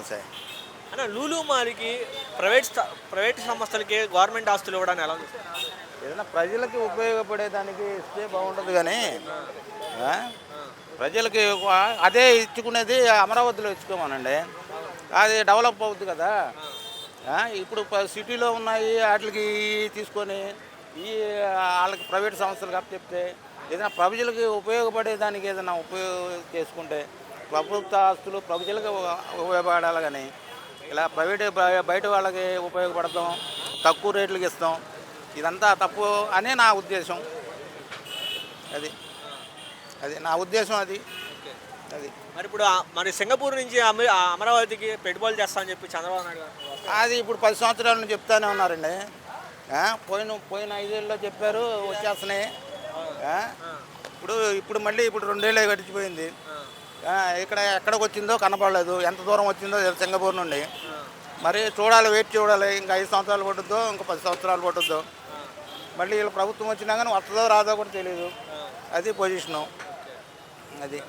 సమస్య. అన్న లూలు మాల్‌కి ప్రైవేట్ సంస్థలకి గవర్నమెంట్ ఆస్తులు ఇవ్వడాన్ని ఎలా చూస్తారు? ఏదైనా ప్రజలకి ఉపయోగపడేదానికి ఇస్తే బాగుంటుంది కానీ ఆ? ప్రజలకి అదే ఇచ్చుకునేది అమరావతిలో ఇచ్చుకోమనండి. అది డెవలప్ అవుతుంది కదా. ఇప్పుడు సిటీలో ఉన్నాయి వాటికి తీసుకొని ఈ వాళ్ళకి ప్రైవేట్ సంస్థలకు అప్పచెప్తే ఏదైనా ప్రజలకి ఉపయోగపడేదానికి ఏదైనా చేసుకుంటే ప్రభుత్వ ఆస్తులు ప్రజలకు ఉపయోగపడాలి కానీ ఇలా బయట వాళ్ళకి ఉపయోగపడతాం, తక్కువ రేట్లకి ఇస్తాం, ఇదంతా తప్పు అనే నా ఉద్దేశం. అది అది నా ఉద్దేశం. అది అది మరి ఇప్పుడు మరి సింగపూర్ నుంచి అమరావతికి పెట్టుబడులు చేస్తా అని చెప్పి చంద్రబాబు నాయుడు గారు అది ఇప్పుడు 10 సంవత్సరాల నుంచి చెప్తానే ఉన్నారండి. పోయిన 5 ఏళ్ళలో చెప్పారు వచ్చేస్తున్నాయి. ఇప్పుడు మళ్ళీ 2 ఏళ్ళే గడిచిపోయింది. ఎక్కడికి వచ్చిందో కనపడలేదు. ఎంత దూరం వచ్చిందో సింగపూర్ నుండి. మరి చూడాలి, వెయిట్ చూడాలి. ఇంకా 5 సంవత్సరాలు పట్టుద్దో, ఇంకా 10 సంవత్సరాలు పట్టుద్దో. మళ్ళీ వీళ్ళ ప్రభుత్వం వచ్చినా కానీ వస్తుందో రాదో కూడా తెలియదు. అది పొజిషను. అది